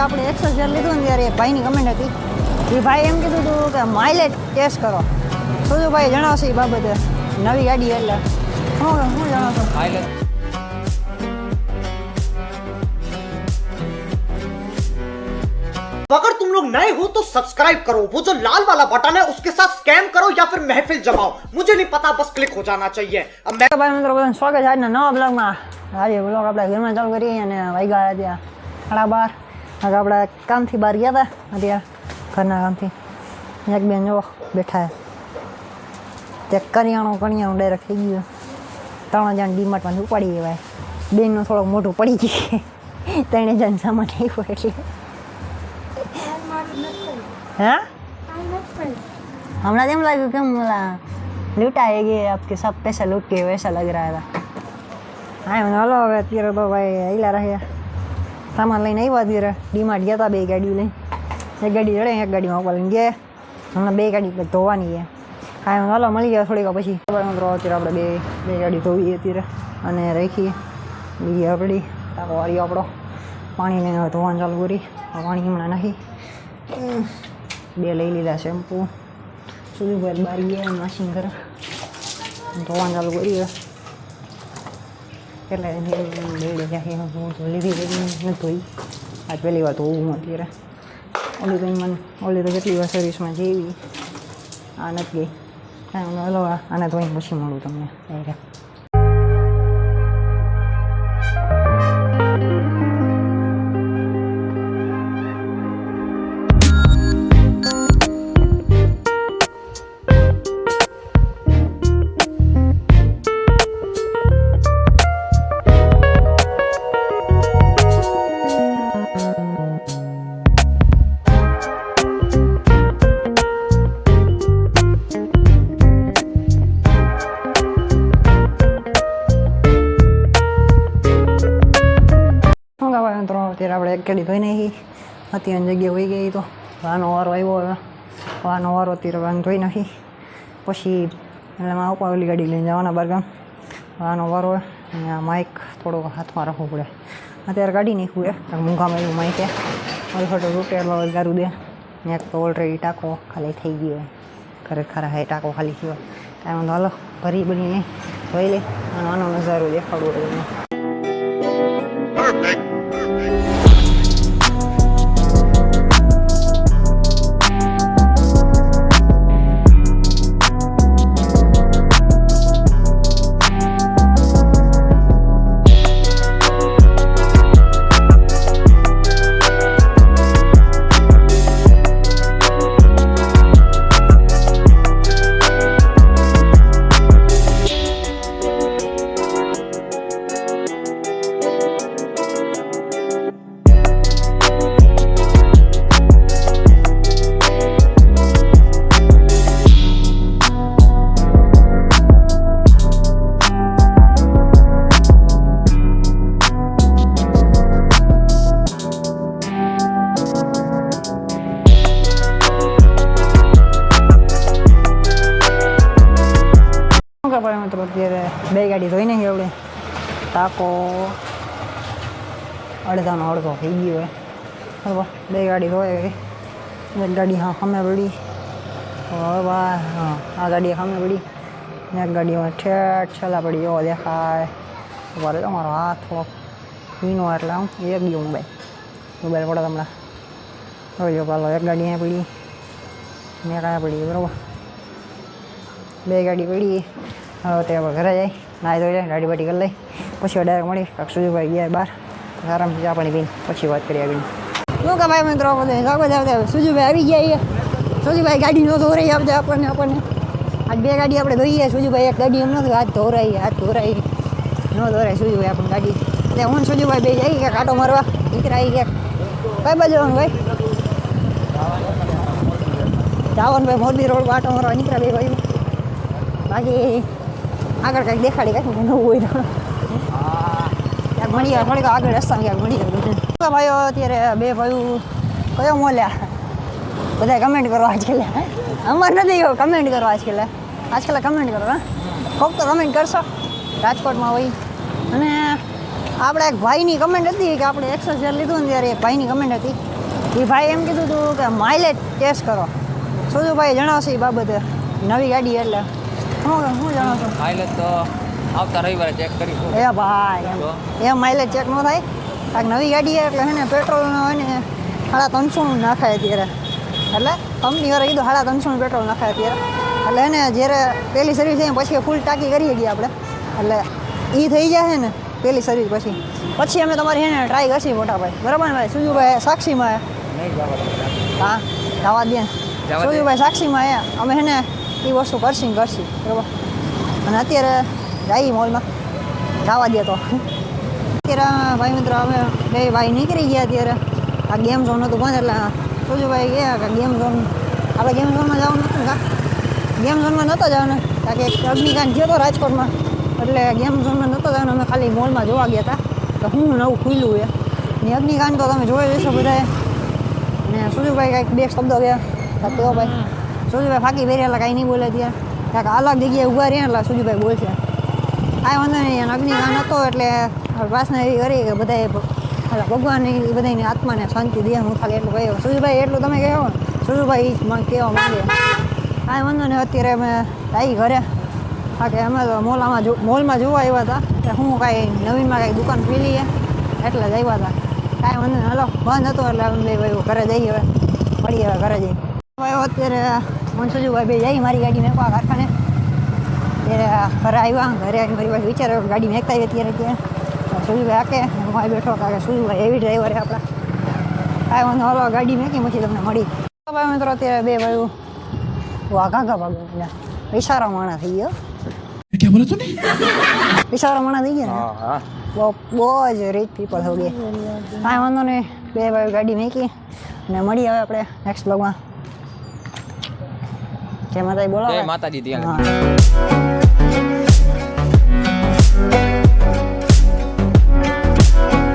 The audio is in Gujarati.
આપણે 100 લીધું ને ત્યારે ભાઈની કમેન્ટ હતી એ ભાઈ એમ કીધું હતું કે માઇલેજ ટેસ્ટ કરો. સુજુભાઈ જણાવશે એ બાબતે નવી ગાડી એટલે શું જણાવશો? માઇલેજ अगर तुम लोग नए हो तो सब्सक्राइब करो, वो जो लाल वाला बटन है उसके साथ स्कैम करो या फिर महफिल जमाओ, मुझे नहीं पता, बस क्लिक हो जाना चाहिए. अब मैं ભાઈ મિત્રો બધાને સ્વાગત છે આજના નવા બ્લોગમાં. આજે બ્લોગ આપણે ઘરમાં ચાલુ કરીએ અને વાગ્યા ત્યાં 12:30. આજે આપણે કામથી બહાર ગયા હતા અત્યારે ઘરના કામથી. એક બેન જો બેઠા તે કરિયાણું ડાયરેક્ટ થઈ ગયું. 3 જણ ડીમાર્ટમાંથી ઉપાડી ગયા. બેનનું થોડુંક મોટું પડી ગયું. 3 જણ સામાન આવ્યો એટલે हाँ हमारा जम लगा क्यों बोला लूटाएगी आपके सब पैसा लूट के वैसा लग रहा था. हाँ मैंने हलो હવે અત્યારે તો ભાઈ આયલા રહ્યા સામાન લઈને આવ્યા અત્યારે ડીમાર્ટ ગયા હતા 2 ગાડી લઈને. એક ગાડી ચડે એક ગાડીમાં ઉપર લઈને ગયા. હમણાં 2 ગાડી ધોવાની છે. હા મેં હલો મળી ગયા થોડીક પછી મિત્રો અત્યારે આપણે બે ગાડી ધોવી અત્યારે અને રાખીએ બીજી આપણી ટાંકો વાળી આપણો પાણી લઈને ધોવાનું ચાલુ કરી. પાણી હમણાં નાખી 2 લઈ લીધા શેમ્પૂ. સુધીભાઈ બહાર ગયા મશીન કરે ધોવાનું ચાલુ કરીએ. કેટલા લીધી નથી ધોઈ. આજ પહેલી વાર ધોવું અત્યારે. ઓલી તો કેટલી વાર સર્વિસમાં જેવી આ નથી ગઈ. હા હલો આને ધોઈને પછી મળું તમને ડાયરેક્ટ. અત્યારે આપણે એક ગાડી ધોઈ નાખી. અત્યારની જગ્યાએ હોઈ ગઈ તો વાનો વારો આવ્યો. હવે વાનો વારો અત્યારે વાનો ધોઈ નાખી પછી એટલે માં ઉપાવેલી ગાડી લઈને જવાના બહારગામ. વાનો વારો અને આ માઇક થોડોક હાથમાં રાખવું પડે. અત્યારે ગાડી નાખ્યું એ કારણ મૂંઘામાં એવું માઇક હવે થોડો રૂટેલો ગારું દે. એક તો ઓલરેડી ટાંકો ખાલી થઈ ગયો હોય. ખરેખર હા ટાંકો ખાલી થયો કાંઈ વાંધો હાલો ભરી બનીને ધોઈ લે અને આનો નજારો દેખાડવો તમને. મિત્રો અત્યારે 2 ગાડી ધોઈ નાખી. આપણે ટાંકો અડધાનો અડધો થઈ ગયો હોય. બરાબર 2 ગાડી ધોઈ ગઈ. એક ગાડી હા સામે પડી. હવે હા આ ગાડી સામે પડી. એક ગાડીમાં ઠેઠ છેલ્લા પડી એવો દેખાય. બરાબર તમારો હાથ થોડોક ભીનો એટલે આમ એક ગયો મોબાઈલ પડે તમને હવે જો પાલો. એક ગાડી અહીંયા પડી ને એક અહીંયા પડી. બરાબર 2 ગાડી પડી. હવે તે ઘરે જાય નાહી ધોઈ જાય ગાડી બાટી કરી લઈ પછી ડાયરેક્ટ મળી કાંક સુજુભાઈ ગયા બહાર આરામથી ચા પાણી પીને પછી વાત કરી આવીને. શું કે ભાઈ મિત્રો બધું સ્વાગત આવતા સુજુભાઈ આવી ગયા. સુજુભાઈ ગાડી ન ધોરાઈ આવતા આપણને આજ 2 ગાડી આપણે ધોઈએ. સુજુભાઈ એક ગાડી એમ નથી હાથ ધોરાઈ ન ધોરાય સુજુભાઈ આપણને ગાડી. એટલે હું સુજુભાઈ 2 જઈ ગયા કાંટો મારવા દીકરા આવી ગયા. કઈ બાજુ જવાનું ભાઈ? જવાનું ભાઈ મોરબી રોડ કાંટો મારવા નીકળ્યા 2 ભાઈ. બાકી આગળ કંઈક દેખાડી કાંઈક નવું હોય તો ક્યાંક મળી જાય થોડીક આગળ રસ્તામાં ક્યાંક મળી જાય. ભાઈઓ અત્યારે 2 ભાઈઓ કયો મોલ્યા બધા કમેન્ટ કરો આજકાલ. અમારે નથી કમેન્ટ કરો આજકાલ કમેન્ટ કરો. હા કોક તો કમેન્ટ કરશો રાજકોટમાં હોય. અને આપણે એક ભાઈની કમેન્ટ હતી કે આપણે 100 લીધું ને ત્યારે એક ભાઈની કમેન્ટ હતી એ ભાઈ એમ કીધું હતું કે માઇલેજ ટેસ્ટ કરો. સુજુભાઈ જણાવશે એ બાબતે, નવી ગાડી એટલે શું જણાવશો? માઇલેજ તો આવતા રવિવારે ચેક કરીશું. એ ભાઈ એમ માઇલેજ ચેક ન થાય. કાંઈક નવી ગાડી એટલે છે ને પેટ્રોલનો હોય ને 350 નાખાય અત્યારે. એટલે કંપનીવાળા કીધું 350 પેટ્રોલ નાખાય અત્યારે. એટલે એને જ્યારે પહેલી સર્વિસ થઈ પછી ફૂલ ટાંકી કરીએ છીએ આપણે. એટલે એ થઈ જાય ને પહેલી સર્વિસ પછી અમે તમારી એને ટ્રાય કરશી મોટા ભાઈ. બરાબર ને ભાઈ? સુજુભાઈ સાક્ષીમાં નહીં જવા દો. હા જવા દે. જવા દે. સુજુભાઈ સાક્ષીમાં અમે છે ને એ વસ્તુ કરશી બરાબર. અને અત્યારે જઈએ મોલમાં જવા દે તો. અત્યારે ભાઈ મિત્રો અમે બે ભાઈ નીકળી ગયા. અત્યારે આ ગેમ ઝોન હતું બંધ એટલે સુજુભાઈ ગયા કે ગેમ ઝોન આપણે ગેમ ઝોનમાં જવાનું નહોતું કા ગેમ ઝોનમાં નહોતો જવાનું કારણ કે એક અગ્નિકાંડ થયો હતો રાજકોટમાં. એટલે ગેમ ઝોનમાં નહોતો જવાનું. અમે ખાલી મોલમાં જોવા ગયા હતા તો શું નવું ખુલ્યું છે. ને અગ્નિકાંડ તો તમે જોઈ લેશો બધાએ. ને સુજુભાઈ કાંઈક બે શબ્દો ગયા તેઓ ભાઈ સુજુભાઈ ફાંકી ભરી એટલે કાંઈ નહીં બોલે ત્યાં કાંઈક અલગ જગ્યાએ ઊભા રહ્યા એટલે સુજુભાઈ બોલશે. કાંઈ વાંધો નહીં. અગ્નિકાંડ હતો એટલે પ્રાર્થના એવી કરી કે બધાએ ભગવાન એ બધાની આત્માને શાંતિ દે. હું ખાલી એટલું કહ્યું. સુજુભાઈ એટલું તમે કહો ને સુજુભાઈ કહેવા માંગે. કાંઈ વાંધો નહીં. અત્યારે અમે આવી ઘરે હા કે અમે તો મોલમાં જોવા આવ્યા હતા કે હું કાંઈ નવીનમાં કાંઈ દુકાન ખુલી છે એટલે જ આવ્યા હતા. કાંઈ વાંધો નહીં. હલો બંધ હતો એટલે અમે બે ભાઈ ઘરે જઈએ હવે મળીએ હવે ઘરે જઈએ. ભાઈ અત્યારે હું સુજુભાઈ બે જઈ મારી ગાડી મેકવા કારખાને. ત્યારે ઘરે આવ્યા ઘરે આવીને મારી પાસે વિચાર્યો ગાડી મેકતા આવી અત્યારે સુજુભાઈ હાકે હું આવી બેઠો કારણ કે સુજુભાઈ એવી ડ્રાઈવર આપણા. કાંઈ વાંધો હલો ગાડી મેકી પછી તમને મળી. ભાઈ મિત્રો અત્યારે બે ભાઈ વાઘા ભાગો એટલે વિચારા માણા થઈ ગયો. क्या बोला तूने? વિચારા માણા થઈ ગયા ને હા બહુ જ રીચ પીપલ થઈ ગઈ. કાંઈ વાંધો નહીં. બે ભાઈ ગાડી મેકી અને મળી આવે આપણે નેક્સ્ટ બ્લોગમાં. જય માતાજી બોલો. જય માતાજી. હા.